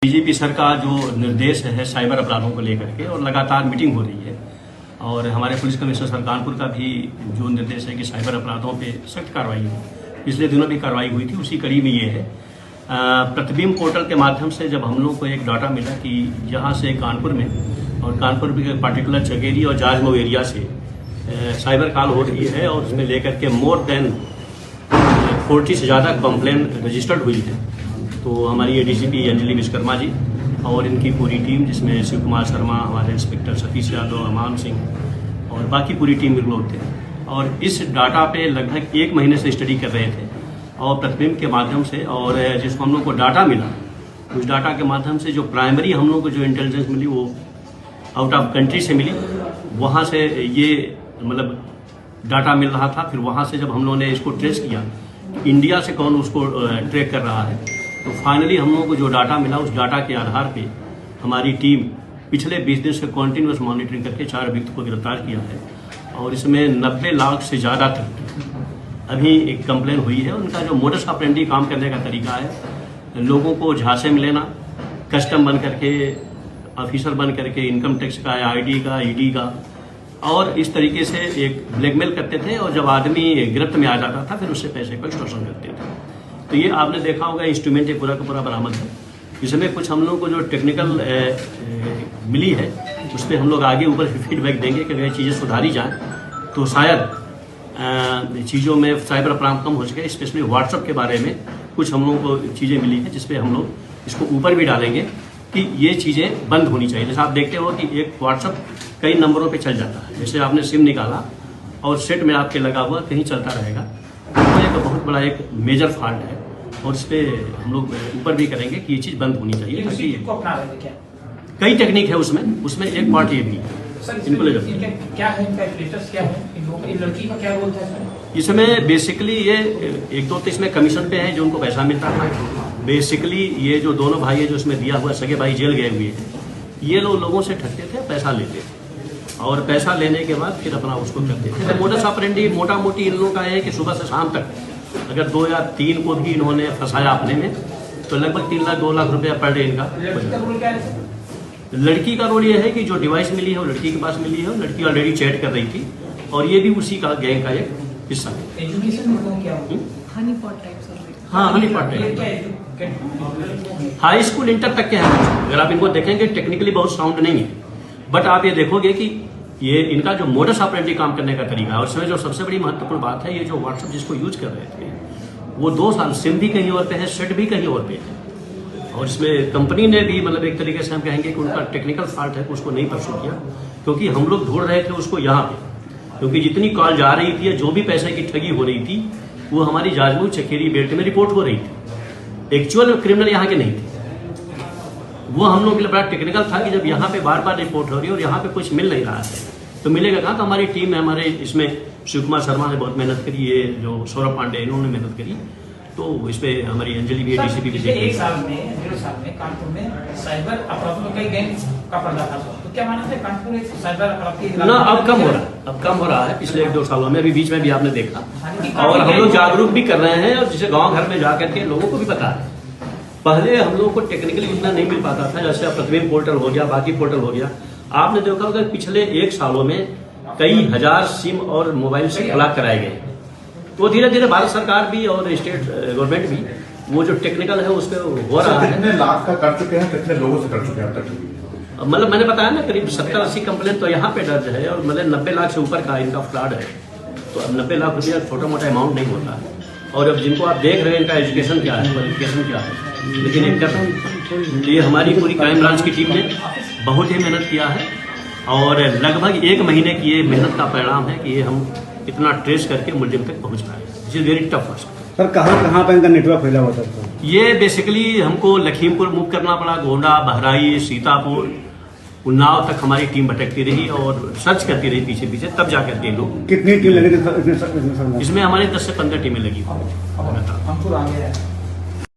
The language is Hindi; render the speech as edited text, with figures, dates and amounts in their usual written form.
डीजीपी सर का जो निर्देश है साइबर अपराधों को लेकर के, और लगातार मीटिंग हो रही है, और हमारे पुलिस कमिश्नर सर कानपुर का भी जो निर्देश है कि साइबर अपराधों पे सख्त कार्रवाई हो। पिछले दिनों भी कार्रवाई हुई थी, उसी कड़ी में ये है। प्रतिबिंब पोर्टल के माध्यम से जब हम लोग को एक डाटा मिला कि यहाँ से कानपुर में, और कानपुर के पार्टिकुलर चकेरी और जाजमऊ एरिया से साइबर कॉल हो रही है, और उसमें लेकर के मोर देन 40 से ज़्यादा कंप्लेन रजिस्टर्ड हुई है। तो हमारी एडीसीपी अंजलि विश्वकर्मा जी और इनकी पूरी टीम, जिसमें शिव कुमार शर्मा, हमारे इंस्पेक्टर सतीश यादव, अमान सिंह और बाकी पूरी टीम लोग थे, और इस डाटा पे लगभग 1 महीने से स्टडी कर रहे थे, और प्रतिबिंब के माध्यम से, और जिसको हम लोग को डाटा मिला, उस डाटा के माध्यम से जो प्राइमरी हम लोग को जो इंटेलिजेंस मिली वो आउट ऑफ कंट्री से मिली। वहाँ से ये मतलब डाटा मिल रहा था। फिर वहाँ से जब हम लोगों ने इसको ट्रेस किया, इंडिया से कौन उसको ट्रैक कर रहा है, तो फाइनली हम लोगों को जो डाटा मिला, उस डाटा के आधार पे हमारी टीम पिछले 20 दिन से कॉन्टिन्यूस मॉनिटरिंग करके 4 व्यक्ति को गिरफ्तार किया है, और इसमें 90 लाख से ज़्यादा तक अभी एक कंप्लेन हुई है। उनका जो मोडस ऑपरेंडी काम करने का तरीका है, लोगों को झांसे में लेना, कस्टम बन करके, ऑफिसर बन करके, इनकम टैक्स का, आईडी का, ईडी का, और इस तरीके से एक ब्लैकमेल करते थे, और जब आदमी गिरफ्त में आ जाता था फिर उससे पैसे को एक्सटॉर्शन करते थे। तो ये आपने देखा होगा, इंस्ट्रूमेंट ये पूरा का पूरा बरामद है। इसमें कुछ हम लोग को जो टेक्निकल मिली है, उस पर हम लोग आगे ऊपर फीडबैक देंगे कि अगर ये चीज़ें सुधारी जाएँ तो शायद चीज़ों में साइबर अपराध कम हो सके। स्पेशली व्हाट्सएप के बारे में कुछ हम लोगों को चीज़ें मिली हैं, जिसपे हम लोग इसको ऊपर भी डालेंगे कि ये चीज़ें बंद होनी चाहिए। जैसे आप देखते हो कि एक व्हाट्सएप कई नंबरों पे चल जाता है, जैसे आपने सिम निकाला और सेट में आपके लगा हुआ कहीं चलता रहेगा, तो एक बहुत बड़ा एक मेजर फॉल्ट है, और इस पर हम लोग ऊपर भी करेंगे कि ये चीज़ बंद होनी चाहिए। कई टेक्निक है उसमें एक पार्ट ये भी है। इनको ले जाओ, क्या है इनका स्टेटस, क्या है इन लड़की का क्या रोल था इसमें? बेसिकली ये 1-2 तो इसमें कमीशन पे है जो उनको पैसा मिलता था। बेसिकली ये जो दोनों भाई है जो इसमें दिया हुआ, सगे भाई जेल गए हुए हैं, ये लोगों से ठगते थे, पैसा लेते थे, और पैसा लेने के बाद फिर अपना उसको करते थे। तो मोडस ऑपरेंडी मोटा मोटी इन लोगों का है कि सुबह से शाम तक अगर 2 या 3 को भी इन्होंने फंसाया अपने में, तो लगभग 3 लाख 2 लाख रुपया पर डे इनका। लड़की का रोल ये है कि जो डिवाइस मिली है वो लड़की के पास मिली है, लड़की ऑलरेडी चैट कर रही थी, और ये भी उसी का गैंग का एक हिस्सा है। एजुकेशन क्या Honey pot type high school inter तक के हैं। अगर आप इनको देखेंगे टेक्निकली बहुत साउंड नहीं है, बट आप ये देखोगे कि ये इनका जो मोडस ऑपरेंडी काम करने का तरीका है, और इसमें जो सबसे बड़ी महत्वपूर्ण बात है, ये जो व्हाट्सएप जिसको यूज कर रहे थे वो 2 साल सिम भी कहीं और पे है, सेट भी कहीं और पे है, और इसमें कंपनी ने भी मतलब एक तरीके से हम कहेंगे कि उनका टेक्निकल फॉल्ट है कि उसको नहीं परसू किया, क्योंकि हम लोग ढूंढ रहे थे उसको यहाँ पे, क्योंकि जितनी कॉल जा रही थी, जो भी पैसे की ठगी हो रही थी, वो हमारी जाजमऊ चकेरी बेल्ट में रिपोर्ट हो रही थी। एक्चुअल क्रिमिनल यहाँ के नहीं थे। वो हम लोग के लिए बड़ा टेक्निकल था कि जब यहाँ पे बार बार रिपोर्ट हो रही है और यहाँ पे कुछ मिल नहीं रहा है, तो मिलेगा कहाँ? तो हमारी टीम है, हमारे इसमें शिव कुमार शर्मा ने बहुत मेहनत करी, ये जो सौरभ पांडे इन्होंने मेहनत करी, तो इस पे हमारी अंजलि भी डीसीपी भी एक साल में कानपुर में साइबर अपराधों में कई गैंग का पर्दाफाश हुआ, तो क्या माना है कानपुर एक साइबर अपराध की ना अब कम हो रहा है पिछले 1-2 सालों में, अभी बीच में भी आपने देखा, और हम लोग जागरूक भी कर रहे हैं, और जिसे गांव घर में जाकर के लोगों को भी पता है। पहले हम लोग को टेक्निकली इतना नहीं मिल पाता था, जैसे प्रतिबिंब पोर्टल हो गया, बाकी पोर्टल हो गया। आपने देखा होगा पिछले 1 सालों में कई हजार सिम और मोबाइल से ब्लॉक कराए गए, तो धीरे धीरे भारत सरकार भी और स्टेट गवर्नमेंट भी वो जो टेक्निकल है उस पर हो रहा है। कितने लाख का कर चुके हैं, कितने लोगों से कर चुके हैं अब तक? मतलब मैंने बताया ना, करीब 70-80 कंप्लेन तो यहाँ पे दर्ज है, और मतलब 90 लाख से ऊपर का इनका फ्रॉड है। तो अब 90 लाख रुपया छोटा मोटा अमाउंट नहीं होता है, और अब जिनको आप देख रहे हैं इनका एजुकेशन क्या है, क्वालिफिकेशन क्या है, लेकिन इनका ये हमारी पूरी क्राइम ब्रांच की टीम ने बहुत ही मेहनत किया है, और लगभग 1 महीने की ये मेहनत का परिणाम है कि ये हम इतना ट्रेस करके मुलजिम तक पहुंच पाए। It is very tough work. Sir कहाँ पे इनका नेटवर्क फैला हुआ था? ये बेसिकली हमको लखीमपुर मूव करना पड़ा, गोंडा, बहराइच, सीतापुर, उन्नाव तक हमारी टीम भटकती रही और सर्च करती रही पीछे पीछे, तब जाकर के लोग। कितनी टीम लगी थी इसमें? इसमें हमारी 10 से 15 टीमें लगी।